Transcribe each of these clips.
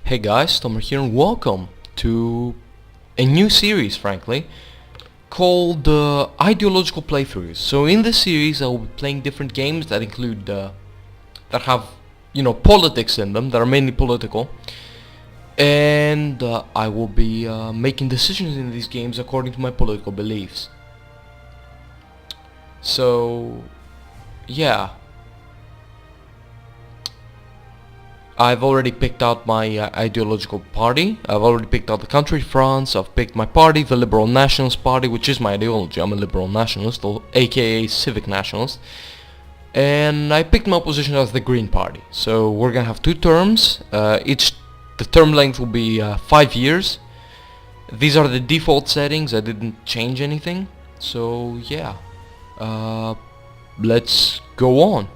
Hey guys, Tomer here and welcome to a new series, frankly, called Ideological Playthroughs. So in this series I will be playing different games that include, that have, politics in them, that are mainly political. And I will be making decisions in these games according to my political beliefs. So, yeah. I've already picked out my ideological party. I've already picked out the country, France. I've picked my party, the Liberal Nationalist Party, which is my ideology. I'm a liberal nationalist, or aka civic nationalist. And I picked my opposition as the Green Party. So we're gonna have two terms. The term length will be 5 years. These are the default settings. I didn't change anything. So yeah, let's go on.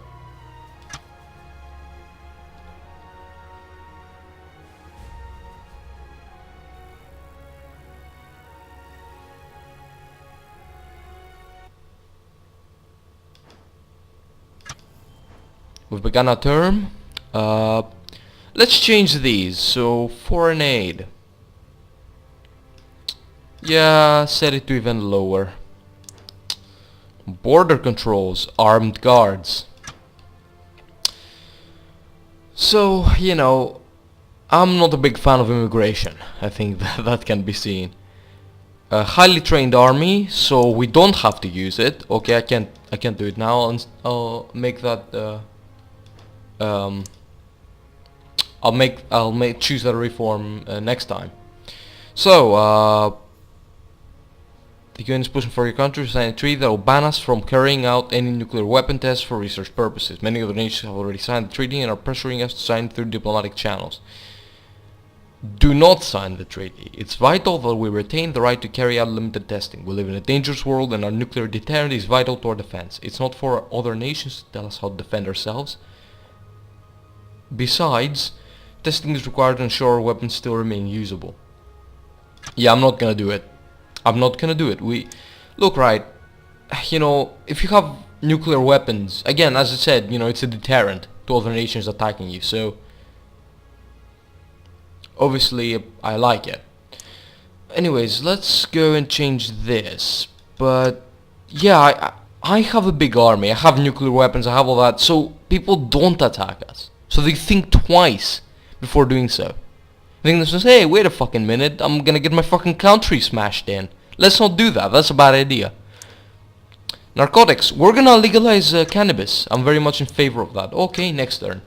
We've begun our term. Let's change these. So, foreign aid. Yeah, set it to even lower. Border controls, armed guards. So, I'm not a big fan of immigration. I think that can be seen. A highly trained army, so we don't have to use it. Okay, I can't do it now. I'll make that. I'll choose that reform next time. So, the UN is pushing for your country to sign a treaty that will ban us from carrying out any nuclear weapon tests for research purposes. Many other nations have already signed the treaty and are pressuring us to sign through diplomatic channels. Do not sign the treaty. It's vital that we retain the right to carry out limited testing. We live in a dangerous world and our nuclear deterrent is vital to our defense. It's not for other nations to tell us how to defend ourselves. Besides, testing is required to ensure our weapons still remain usable. Yeah, I'm not gonna do it. Look, right, if you have nuclear weapons, again, as I said, it's a deterrent to other nations attacking you, so obviously I like it. Anyways, let's go and change this. But yeah, I have a big army, I have nuclear weapons, I have all that, so people don't attack us. So they think twice before doing so. They think, hey, wait a fucking minute, I'm gonna get my fucking country smashed in. Let's not do that, that's a bad idea. Narcotics, we're gonna legalize cannabis. I'm very much in favor of that. Okay, next turn.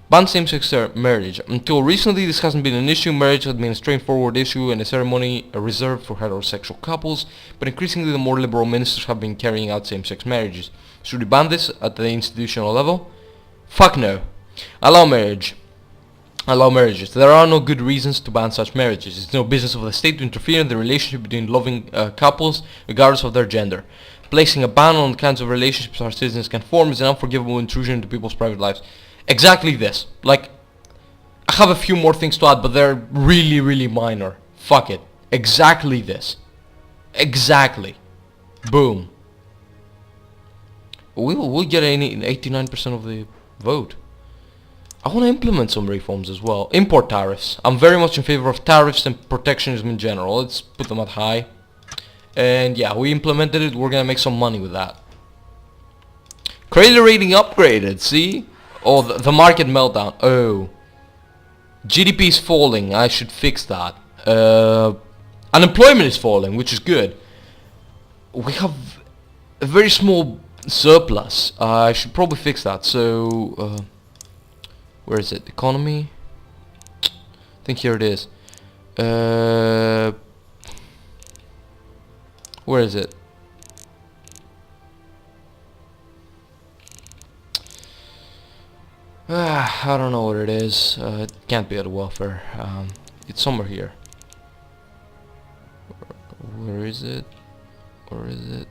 Ban same-sex marriage. Until recently this hasn't been an issue. Marriage has been a straightforward issue and a ceremony reserved for heterosexual couples, but increasingly the more liberal ministers have been carrying out same-sex marriages. Should we ban this at the institutional level? Fuck no. Allow marriages. There are no good reasons to ban such marriages. It's no business of the state to interfere in the relationship between loving couples regardless of their gender. Placing a ban on the kinds of relationships our citizens can form is an unforgivable intrusion into people's private lives. Exactly this. Like, I have a few more things to add, but they're really, really minor. Fuck it. Exactly this. Exactly. Boom. We'll get 89% of the vote. I want to implement some reforms as well. Import tariffs. I'm very much in favor of tariffs and protectionism in general. Let's put them at high. And yeah, we implemented it. We're gonna make some money with that. Credit rating upgraded. See? Oh, the market meltdown. Oh. GDP is falling. I should fix that. Unemployment is falling, which is good. We have a very small surplus. I should probably fix that. So, where is it? Economy? I think here it is. Where is it? I don't know what it is. It can't be at welfare. It's somewhere here. Where is it? Where is it?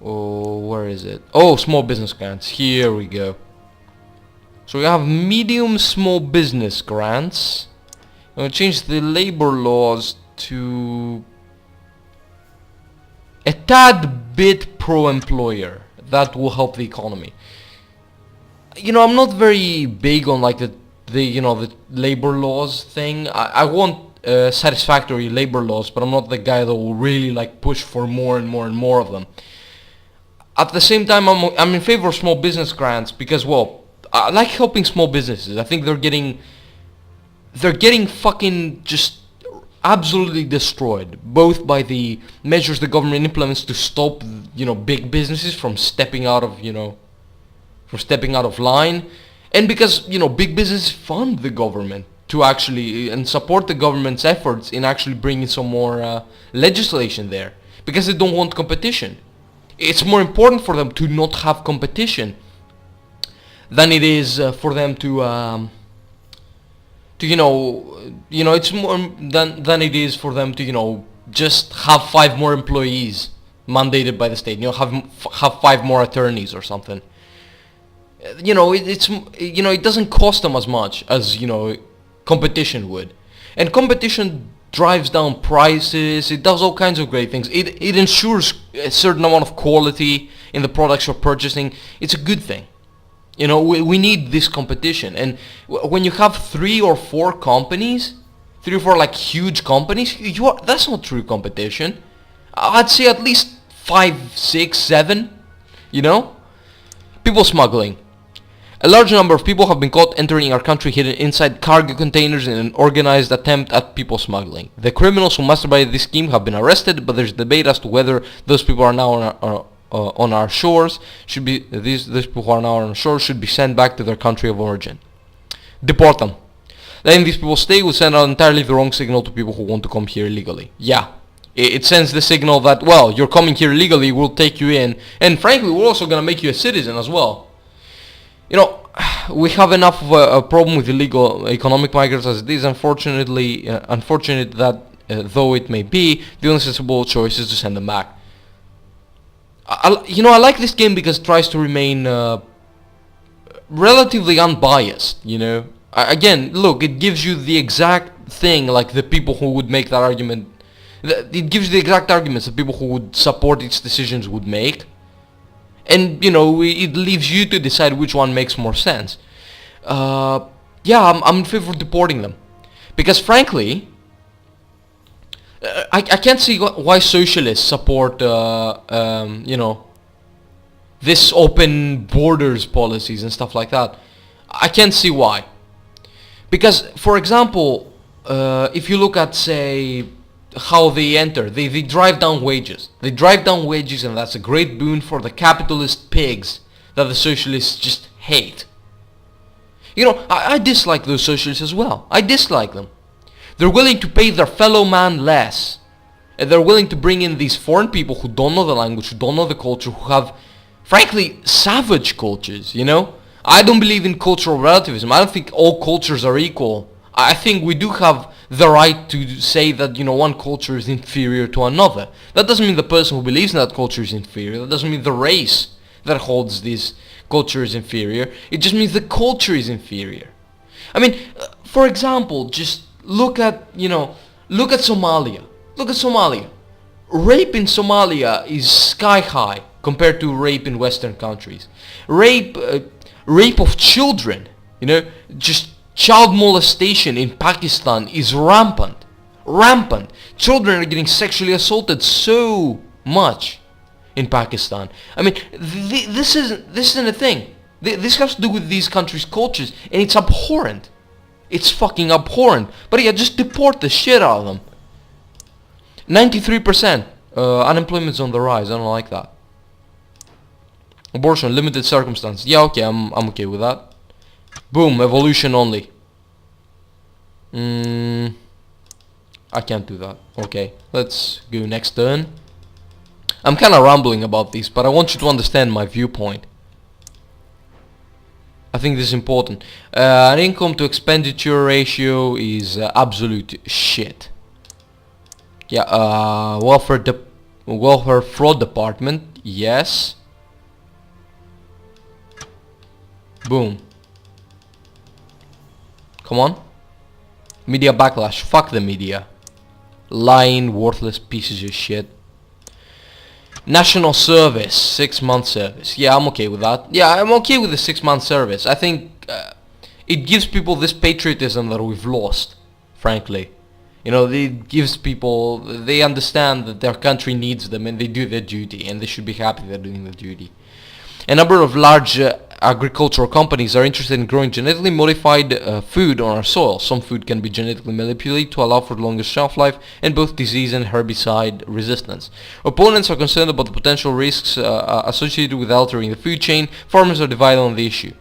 Oh, where is it? Oh, small business grants. Here we go. So we have medium small business grants. I'm gonna change the labor laws to a tad bit pro-employer. That will help the economy. I'm not very big on like the labor laws thing. I want satisfactory labor laws, but I'm not the guy that will really like push for more and more and more of them. At the same time, I'm in favor of small business grants because, well, I like helping small businesses. I think they're getting fucking just absolutely destroyed, both by the measures the government implements to stop, big businesses from stepping out of, line, and because, big businesses fund the government to actually and support the government's efforts in actually bringing some more legislation there, because they don't want competition. It's more important for them to not have competition than it is for them it's more than it is for them to just have 5 more employees mandated by the state. Have 5 more attorneys or something. It doesn't cost them as much as competition would, and competition drives down prices. It does all kinds of great things. It ensures a certain amount of quality in the products you're purchasing. It's a good thing. We need this competition, and when you have 3 or 4 companies, 3 or 4 like huge companies, that's not true competition. I'd say at least 5, 6, 7. People smuggling. A large number of people have been caught entering our country hidden inside cargo containers in an organized attempt at people smuggling. The criminals who masterminded this scheme have been arrested, but there's debate as to whether those people are now on our shores. These people who are now on our shores should be sent back to their country of origin. Deport them. Letting these people stay will send out entirely the wrong signal to people who want to come here illegally. Yeah. It sends the signal that, well, you're coming here illegally, we'll take you in, and frankly, we're also gonna make you a citizen as well. We have enough of a problem with illegal economic migrants as it is. Unfortunate that, though it may be, the only sensible choice is to send them back. I like this game because it tries to remain relatively unbiased. Again, look, it gives you the exact thing, like the people who would make that argument. It gives you the exact arguments that people who would support its decisions would make. And, it leaves you to decide which one makes more sense. I'm in favor of deporting them. Because frankly, I can't see why socialists support, this open borders policies and stuff like that. I can't see why. Because, for example, if you look at, say, how they enter, they drive down wages. They drive down wages, and that's a great boon for the capitalist pigs that the socialists just hate. I dislike those socialists as well. I dislike them. They're willing to pay their fellow man less. And they're willing to bring in these foreign people who don't know the language, who don't know the culture, who have, frankly, savage cultures, I don't believe in cultural relativism. I don't think all cultures are equal. I think we do have the right to say that, one culture is inferior to another. That doesn't mean the person who believes in that culture is inferior. That doesn't mean the race that holds this culture is inferior. It just means the culture is inferior. I mean, for example, just look at Somalia. Look at Somalia. Rape in Somalia is sky high compared to rape in Western countries. Rape of children, just child molestation in Pakistan is rampant. Children are getting sexually assaulted so much in Pakistan. I mean, this isn't a thing. This has to do with these countries' cultures, and it's abhorrent. It's fucking abhorrent. But yeah, just deport the shit out of them. 93% unemployment's on the rise. I don't like that. Abortion, limited circumstances. Yeah, okay, I'm okay with that. Boom, evolution only. I can't do that. Okay, let's go next turn. I'm kind of rambling about this, but I want you to understand my viewpoint. I think this is important. An income to expenditure ratio is absolute shit. Yeah, welfare fraud department, yes. Boom. Come on. Media backlash. Fuck the media. Lying, worthless pieces of shit. National service, 6 month service. Yeah, I'm okay with that. Yeah, I'm okay with the 6 month service. I think it gives people this patriotism that we've lost, frankly. You know, it gives people, they understand that their country needs them and they do their duty, and they should be happy they're doing their duty. A number of large agricultural companies are interested in growing genetically modified food on our soil. Some food can be genetically manipulated to allow for longer shelf life and both disease and herbicide resistance. Opponents are concerned about the potential risks associated with altering the food chain. Farmers are divided on the issue.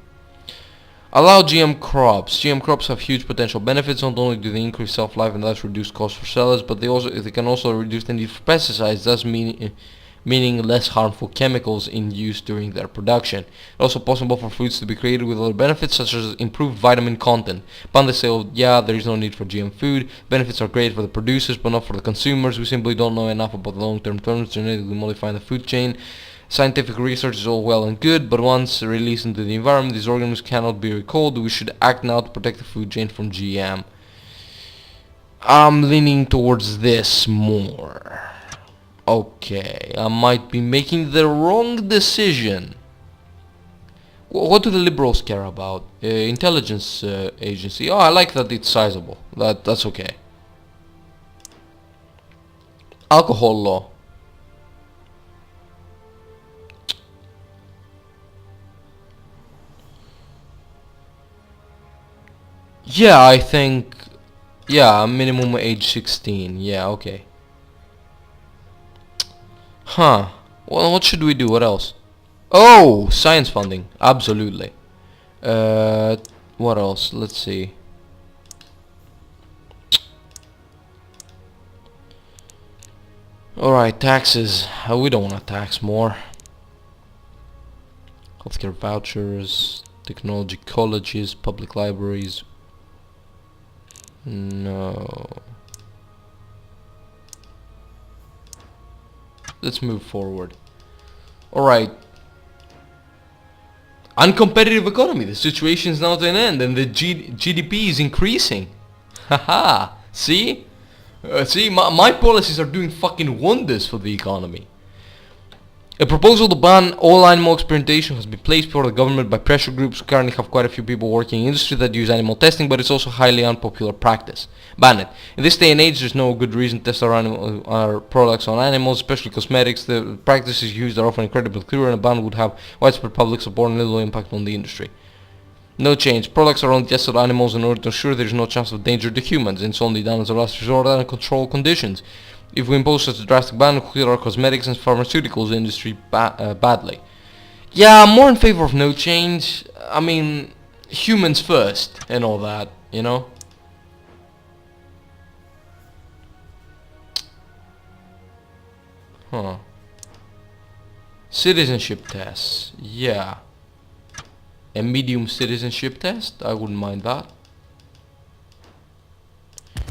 Allow GM crops. GM crops have huge potential benefits. Not only do they increase shelf life and thus reduce costs for sellers, but they can also reduce the need for pesticides, thus meaning less harmful chemicals in use during their production. It's also possible for foods to be created with other benefits, such as improved vitamin content. Pundits say, oh, yeah, there is no need for GM food. Benefits are great for the producers, but not for the consumers. We simply don't know enough about the long-term terms genetically modifying the food chain. Scientific research is all well and good, but once released into the environment, these organisms cannot be recalled. We should act now to protect the food chain from GM. I'm leaning towards this more. Okay, I might be making the wrong decision. What do the liberals care about? Intelligence agency. Oh, I like that it's sizable. That's okay. Alcohol law. Yeah, I think... Yeah, minimum age 16. Yeah, okay. Huh. Well, what should we do? What else? Oh, science funding. Absolutely. What else? Let's see. Alright, taxes. We don't want to tax more. Healthcare vouchers, technology colleges, public libraries. No. Let's move forward. Alright. Uncompetitive economy. The situation is now at an end and the GDP is increasing. Haha. See? See, my policies are doing fucking wonders for the economy. A proposal to ban all animal experimentation has been placed before the government by pressure groups who currently have quite a few people working in industry that use animal testing, but it's also highly unpopular practice. Ban it. In this day and age, there's no good reason to test our products on animals, especially cosmetics. The practices used are often incredibly cruel, and a ban would have widespread public support and little impact on the industry. No change. Products are only tested on animals in order to ensure there is no chance of danger to humans. It's only done as a last resort and controlled conditions. If we impose such a drastic ban, it will hit our cosmetics and pharmaceuticals industry badly. Yeah, I'm more in favor of no change. I mean, humans first and all that, you know? Huh. Citizenship tests. Yeah. A medium citizenship test? I wouldn't mind that.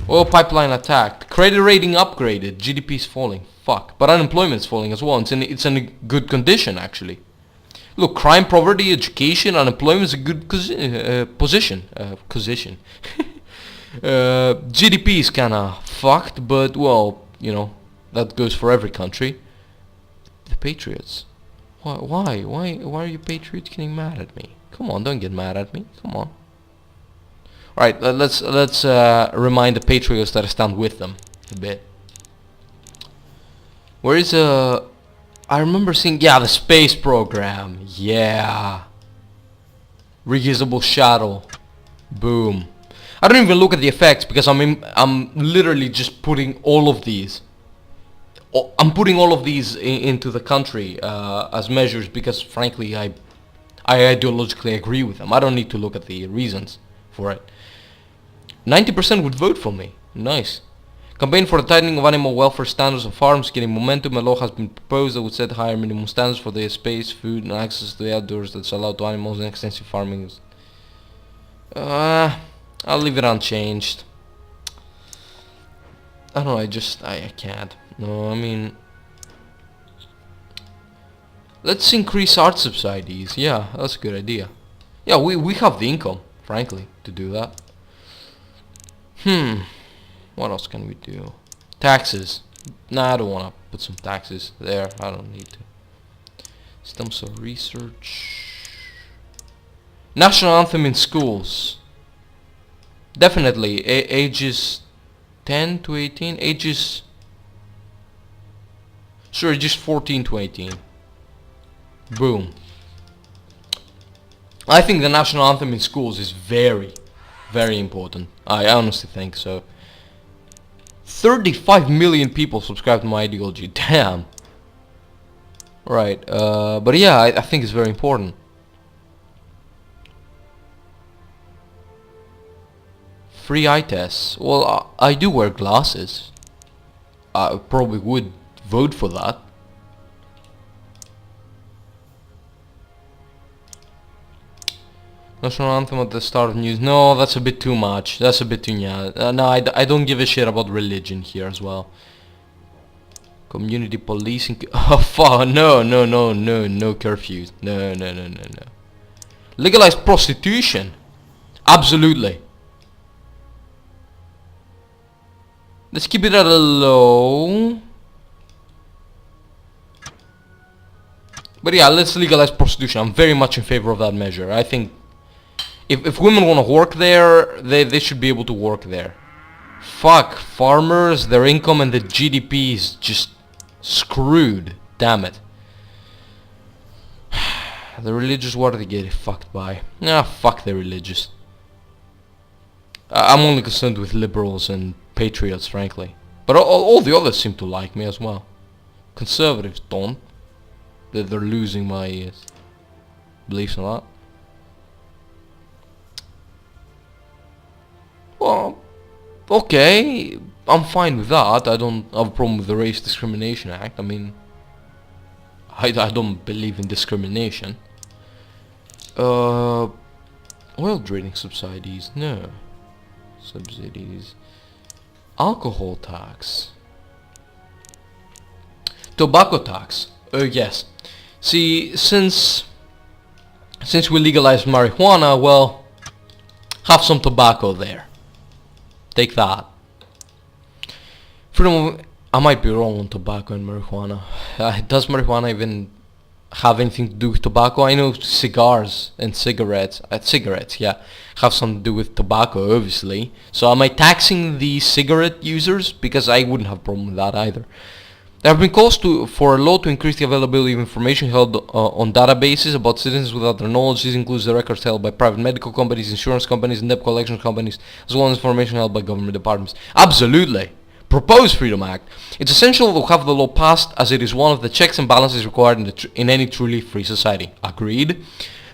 Oil pipeline attacked. Credit rating upgraded. GDP is falling. Fuck. But unemployment is falling as well. It's in a good condition, actually. Look, crime, poverty, education, unemployment is a good position. GDP is kinda fucked, but, well, you know, that goes for every country. The Patriots. Why are you Patriots getting mad at me? Come on, don't get mad at me. Come on. Alright, let's remind the Patriots that I stand with them a bit. Where is I remember seeing, yeah, the space program. Yeah. Reusable shuttle. Boom. I don't even look at the effects because I'm literally just putting all of these. I'm putting all of these into the country as measures because, frankly, I ideologically agree with them. I don't need to look at the reasons for it. 90% would vote for me. Nice. Campaign for the tightening of animal welfare standards on farms getting momentum. A law has been proposed that would set higher minimum standards for the space, food, and access to the outdoors that's allowed to animals in extensive farming. I'll leave it unchanged. I don't know, I can't. No, I mean... Let's increase art subsidies. Yeah, that's a good idea. Yeah, we have the income, frankly, to do that. What else can we do? Taxes. Nah, I don't wanna put some taxes there. I don't need to. Stem cell research. National anthem in schools. Definitely. Ages 10 to 18. Ages... Sure, ages 14 to 18. Boom. I think the national anthem in schools is very, very important. I honestly think so. 35 million people subscribe to my ideology. Damn. Right. But yeah, I think it's very important. Free eye tests. Well, I do wear glasses. I probably would vote for that. National anthem at the start of news. No, that's a bit too much. That's a bit too no, I don't give a shit about religion here as well. Community policing. Oh fuck! No curfews. No. Legalize prostitution. Absolutely. Let's keep it at a low. But yeah, let's legalize prostitution. I'm very much in favor of that measure. I think if women want to work there, they should be able to work there. Fuck, farmers, their income and the GDP is just screwed. Damn it. The religious, what are they getting fucked by? Nah, fuck the religious. I'm only concerned with liberals and patriots, frankly. But all the others seem to like me as well. Conservatives don't. They're losing my beliefs in that. Well, okay, I'm fine with that. I don't have a problem with the Race Discrimination Act. I mean, I don't believe in discrimination. Oil drilling subsidies, no. Subsidies. Alcohol tax. Tobacco tax. Yes. See, since we legalized marijuana, well, have some tobacco there. Take that. Freedom of... I might be wrong on tobacco and marijuana. Does marijuana even have anything to do with tobacco? I know cigars and cigarettes, yeah, have something to do with tobacco, obviously. So am I taxing the cigarette users? Because I wouldn't have a problem with that either. There have been calls for a law to increase the availability of information held on databases about citizens without their knowledge. This includes the records held by private medical companies, insurance companies, and debt collection companies, as well as information held by government departments. Absolutely. Proposed Freedom Act. It's essential to have the law passed as it is one of the checks and balances required in any truly free society. Agreed.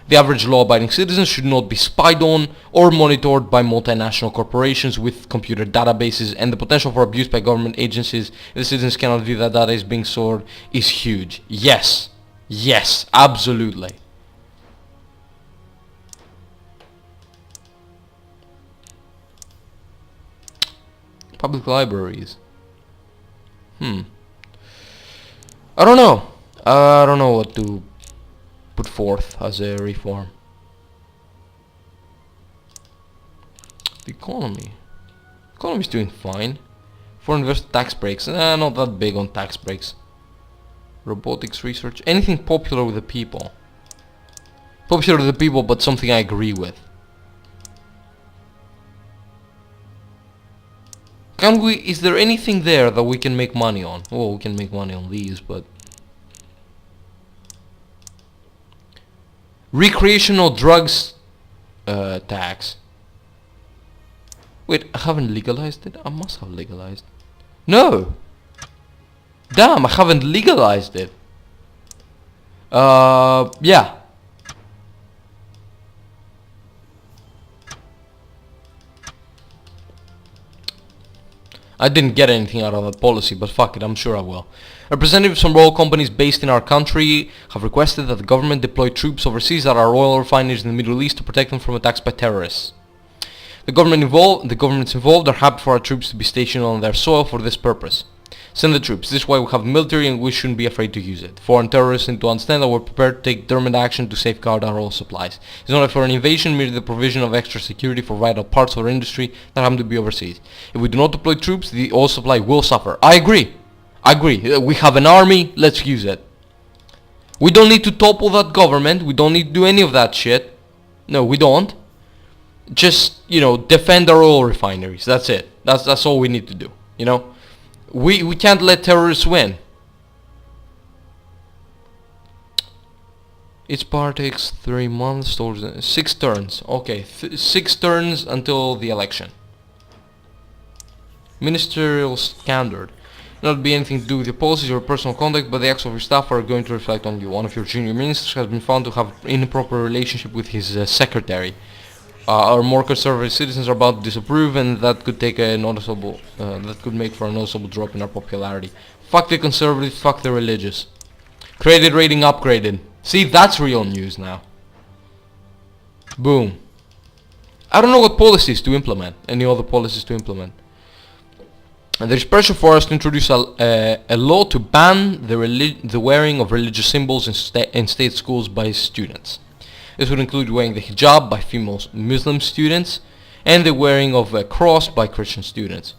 The average law-abiding citizen should not be spied on or monitored by multinational corporations with computer databases, and the potential for abuse by government agencies if the citizens cannot view that data is being stored is huge. Yes. Yes, absolutely. Public libraries. I don't know. I don't know what to put forth as a reform. The economy. Economy's doing fine. Foreign investor tax breaks. Not that big on tax breaks. Robotics research. Anything popular with the people. Popular with the people, but something I agree with. Can we... Is there anything there that we can make money on? Well, we can make money on these, but... Recreational drugs tax. Wait, I haven't legalized it? I must have legalized. No! Damn, I haven't legalized it. Yeah. I didn't get anything out of that policy, but fuck it, I'm sure I will. Representatives from oil companies based in our country have requested that the government deploy troops overseas at our oil refineries in the Middle East to protect them from attacks by terrorists. The governments involved are happy for our troops to be stationed on their soil for this purpose. Send the troops. This is why we have military and we shouldn't be afraid to use it. Foreign terrorists need to understand that we're prepared to take determined action to safeguard our oil supplies. It's not for an invasion, merely the provision of extra security for vital parts of our industry that happen to be overseas. If we do not deploy troops, the oil supply will suffer. I agree. I agree. We have an army, let's use it. We don't need to topple that government. We don't need to do any of that shit. No, we don't. Just, defend our oil refineries. That's it. That's all we need to do. We can't let terrorists win. Each part takes 3 months, 6 turns. Okay, 6 turns until the election. Ministerial standard. Not be anything to do with your policies or personal conduct, but the acts of your staff are going to reflect on you. One of your junior ministers has been found to have improper relationship with his secretary. Our more conservative citizens are about to disapprove, and that could take a noticeable. That could make for a noticeable drop in our popularity. Fuck the conservatives. Fuck the religious. Credit rating upgraded. See, that's real news now. Boom. I don't know what policies to implement. Any other policies to implement? And there's pressure for us to introduce a law to ban the wearing of religious symbols in state schools by students. This would include wearing the hijab by female Muslim students and the wearing of a cross by Christian students.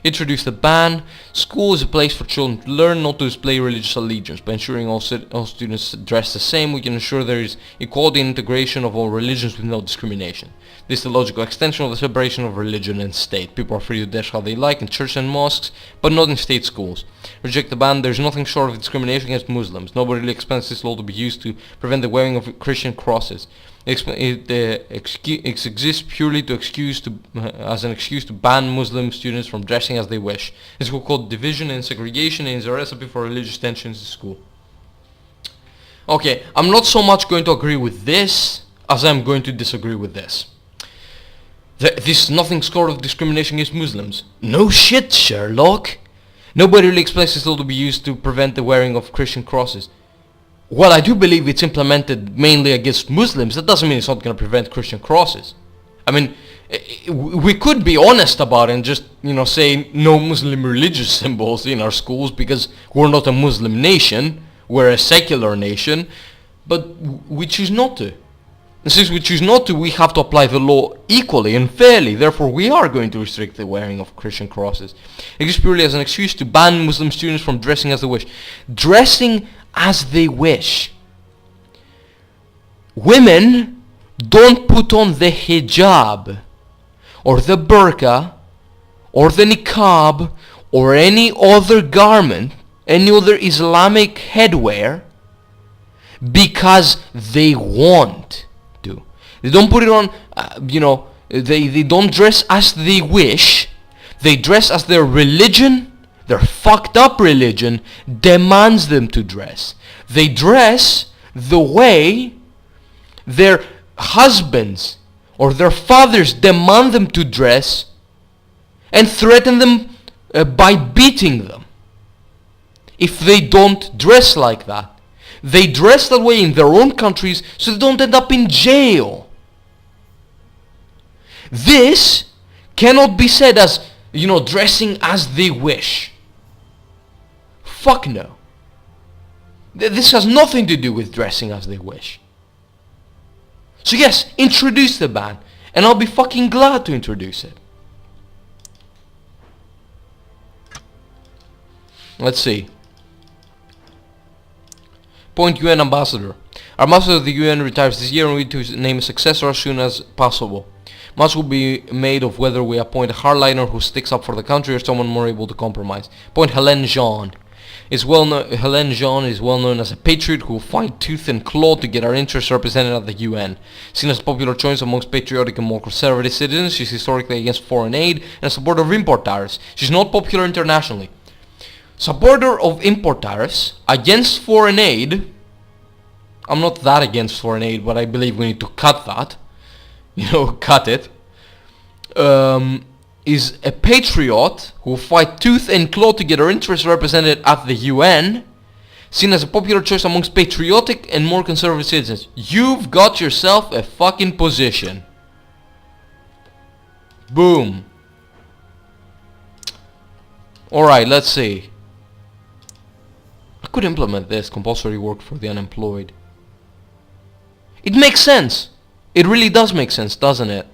Introduce the ban. School is a place for children to learn, not to display religious allegiance. By ensuring all students dress the same, we can ensure there is equality and integration of all religions with no discrimination. This is the logical extension of the separation of religion and state. People are free to dress how they like in churches and mosques, but not in state schools. Reject the ban. There is nothing short of discrimination against Muslims. Nobody really expects this law to be used to prevent the wearing of Christian crosses. It exists purely as an excuse to ban Muslim students from dressing as they wish. This will cause division and segregation and is a recipe for religious tensions in school. Okay, I'm not so much going to agree with this as I'm going to disagree with this. This is nothing short of discrimination against Muslims. No shit, Sherlock. Nobody really expects this law to be used to prevent the wearing of Christian crosses. Well, I do believe it's implemented mainly against Muslims. That doesn't mean it's not going to prevent Christian crosses. I mean, we could be honest about it and just, say no Muslim religious symbols in our schools because we're not a Muslim nation. We're a secular nation. But we choose not to. And since we choose not to, we have to apply the law equally and fairly. Therefore, we are going to restrict the wearing of Christian crosses. It is purely as an excuse to ban Muslim students from dressing as they wish. Dressing as they wish. Women don't put on the hijab or the burqa or the niqab or any other garment, any other Islamic headwear because they want to. They don't put it on, they don't dress as they wish. They dress as their religion, their fucked up religion, demands them to dress. They dress the way their husbands or their fathers demand them to dress and threaten them by beating them if they don't dress like that. They dress that way in their own countries so they don't end up in jail. This cannot be said as, dressing as they wish. Fuck no. This has nothing to do with dressing as they wish. So yes, introduce the ban, and I'll be fucking glad to introduce it. Let's see. Point UN ambassador. Our ambassador of the UN retires this year and we need to name a successor as soon as possible. Much will be made of whether we appoint a hardliner who sticks up for the country or someone more able to compromise. Point Hélène Jean. Hélène Jean is well known as a patriot who will fight tooth and claw to get our interests represented at the UN. Seen as a popular choice amongst patriotic and more conservative citizens, she's historically against foreign aid and a supporter of import tariffs. She's not popular internationally. Supporter of import tariffs, against foreign aid. I'm not that against foreign aid, but I believe we need to cut that. Cut it. Is a patriot who will fight tooth and claw to get her interests represented at the UN, seen as a popular choice amongst patriotic and more conservative citizens. You've got yourself a fucking position. Boom. Alright, let's see. I could implement this, compulsory work for the unemployed. It makes sense. It really does make sense, doesn't it?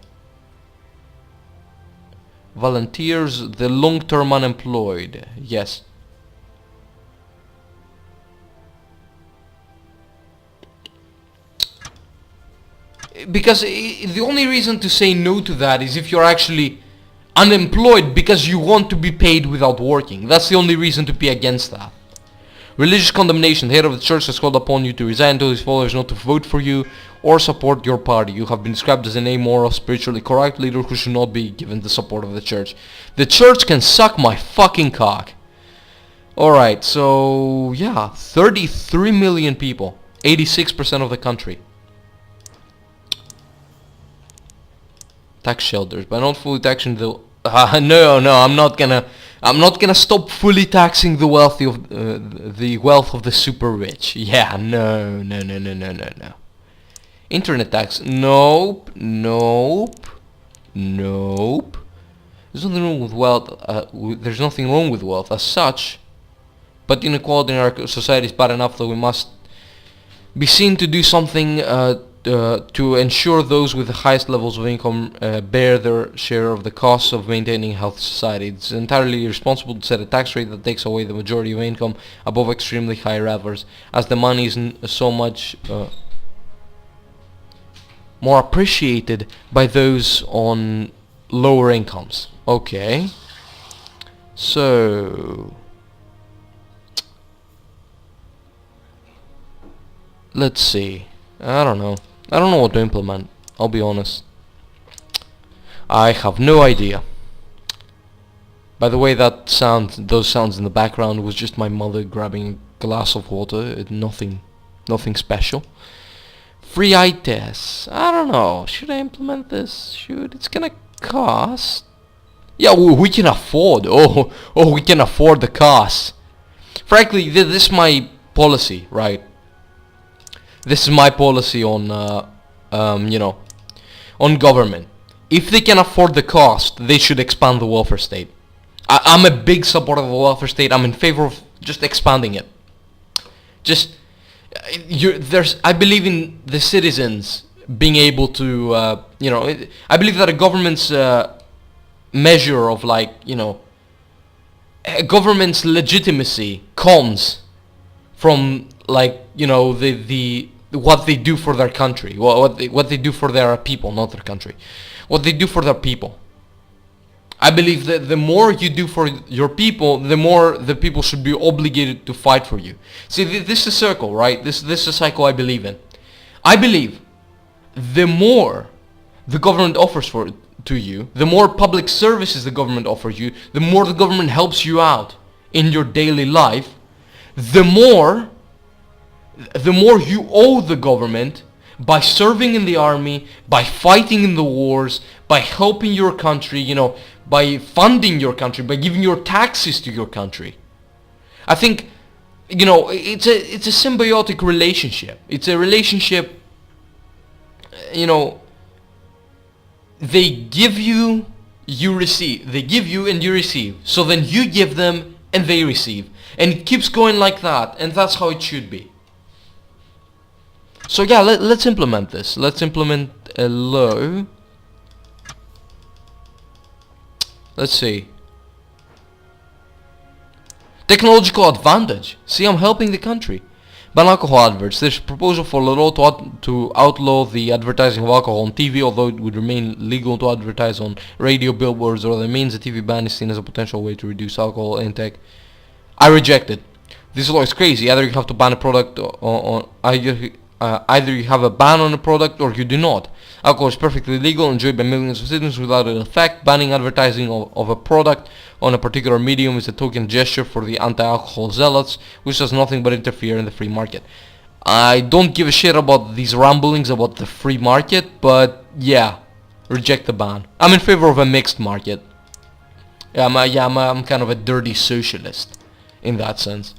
Volunteers, the long-term unemployed. Yes. because the only reason to say no to that is if you're actually unemployed because you want to be paid without working. That's the only reason to be against that. Religious condemnation. The head of the church has called upon you to resign and told his followers not to vote for you or support your party. You have been described as an amoral, spiritually corrupt leader who should not be given the support of the church. The church can suck my fucking cock. Alright, so yeah, 33 million people. 86% of the country. Tax shelters. By not fully taxing the... no, I'm not gonna stop fully taxing the wealthy of the wealth of the super rich. Yeah, no. Internet tax. Nope. There's nothing wrong with wealth. There's nothing wrong with wealth as such, but inequality in our society is bad enough that we must be seen to do something to ensure those with the highest levels of income bear their share of the costs of maintaining a healthy society. It's entirely irresponsible to set a tax rate that takes away the majority of income above extremely high levels, as the money is so much more appreciated by those on lower incomes. Okay, so let's see. I don't know what to implement. I'll be honest. I have no idea. By the way, those sounds in the background was just my mother grabbing a glass of water. Nothing special. Free eye tests. I don't know. Should I implement this? It's gonna cost. Yeah, we can afford. Oh, we can afford the cost. Frankly, this is my policy, right? This is my policy on, on government. If they can afford the cost, they should expand the welfare state. I'm a big supporter of the welfare state. I'm in favor of just expanding it. I believe in the citizens being able to, I believe that a government's measure of a government's legitimacy comes from the what they do for their country, what they do for their people, not their country, what they do for their people. I believe that the more you do for your people, the more the people should be obligated to fight for you. See, this is a circle, right? This is a cycle I believe in. I believe the more the government offers to you, the more public services the government offers you, the more the government helps you out in your daily life, the more you owe the government by serving in the army, by fighting in the wars, by helping your country, by funding your country, by giving your taxes to your country. I think, it's a symbiotic relationship. It's a relationship, they give you, you receive. They give you and you receive. So then you give them and they receive. And it keeps going like that, and that's how it should be. So yeah, let's implement this. Let's implement a law. Let's see. Technological advantage. See, I'm helping the country. Ban alcohol adverts. There's a proposal for a law to outlaw the advertising of alcohol on TV, although it would remain legal to advertise on radio, billboards, or other means. The TV ban is seen as a potential way to reduce alcohol intake. I reject it. This law is crazy. Either you have to ban a product either you have a ban on a product or you do not. Alcohol is perfectly legal, enjoyed by millions of citizens without an effect. Banning advertising of a product on a particular medium is a token gesture for the anti-alcohol zealots, which does nothing but interfere in the free market. I don't give a shit about these ramblings about the free market, but yeah, reject the ban. I'm in favor of a mixed market. I'm kind of a dirty socialist in that sense.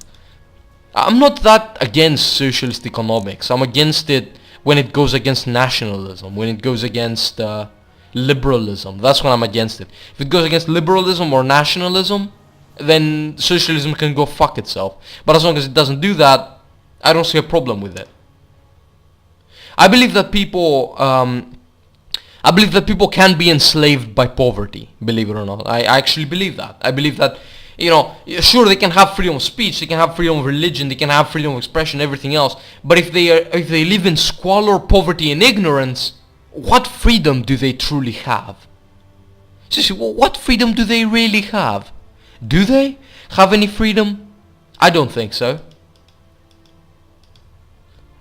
I'm not that against socialist economics. I'm against it when it goes against nationalism, when it goes against liberalism. That's when I'm against it. If it goes against liberalism or nationalism, then socialism can go fuck itself. But as long as it doesn't do that, I don't see a problem with it. I believe that people can be enslaved by poverty, believe it or not. I actually believe that. I believe that, sure, they can have freedom of speech, they can have freedom of religion, they can have freedom of expression, everything else. But if they live in squalor, poverty, and ignorance, what freedom do they truly have? Seriously, what freedom do they really have? Do they have any freedom? I don't think so.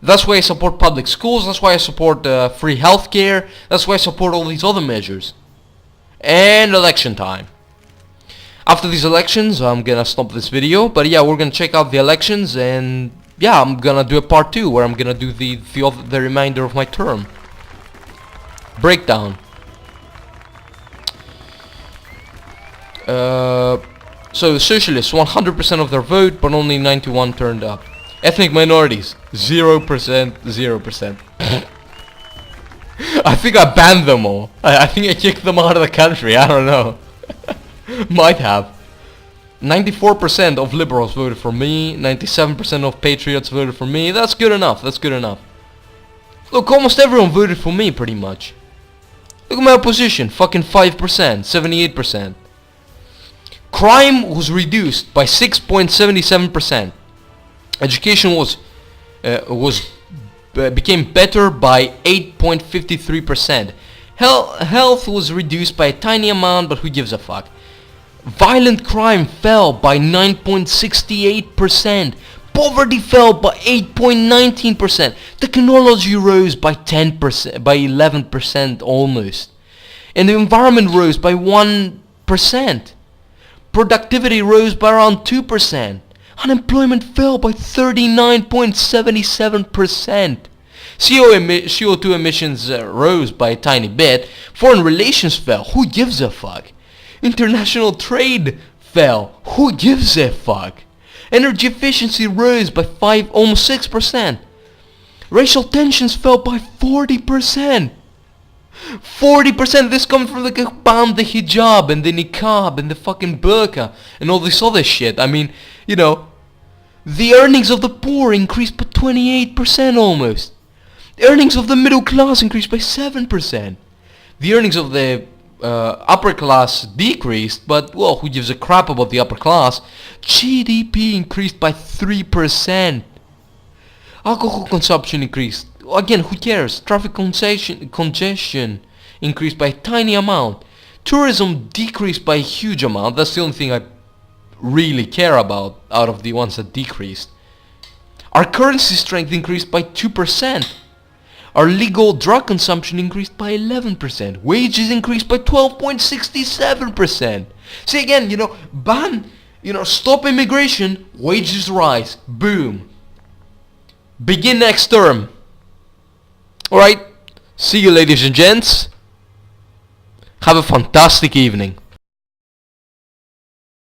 That's why I support public schools, that's why I support free healthcare, that's why I support all these other measures. And election time. After these elections, I'm gonna stop this video, but yeah, we're gonna check out the elections, and yeah, I'm gonna do a part 2 where I'm gonna do the remainder of my term. Breakdown. So socialists, 100% of their vote, but only 91 turned up. Ethnic minorities, 0%, 0%. I think I banned them all. I think I kicked them out of the country, I don't know. Might have. 94% of liberals voted for me, 97% of patriots voted for me. That's good enough, that's good enough. Look, almost everyone voted for me, pretty much. Look at my opposition, fucking 5%, 78%. Crime was reduced by 6.77%. Education became better by 8.53%. Health was reduced by a tiny amount, but who gives a fuck? Violent crime fell by 9.68%. Poverty fell by 8.19%. Technology rose by 10%, by 11% almost. And the environment rose by 1%. Productivity rose by around 2%. Unemployment fell by 39.77%. CO2 emissions rose by a tiny bit. Foreign relations fell. Who gives a fuck? International trade fell. Who gives a fuck? Energy efficiency rose by almost 6%. Racial tensions fell by 40%. 40%. This comes from the kabam, the hijab and the niqab and the fucking burqa and all this other shit. I mean, you know, the earnings of the poor increased by 28% almost. The earnings of the middle class increased by 7%. The earnings of the upper class decreased, but well, who gives a crap about the upper class? GDP increased by 3%. Alcohol consumption increased. Again, who cares? Traffic congestion increased by a tiny amount. Tourism decreased by a huge amount. That's the only thing I really care about out of the ones that decreased. Our currency strength increased by 2%. Our legal drug consumption increased by 11%. Wages increased by 12.67%. See, again, you know, stop immigration, wages rise. Boom. Begin next term. Alright, see you ladies and gents. Have a fantastic evening.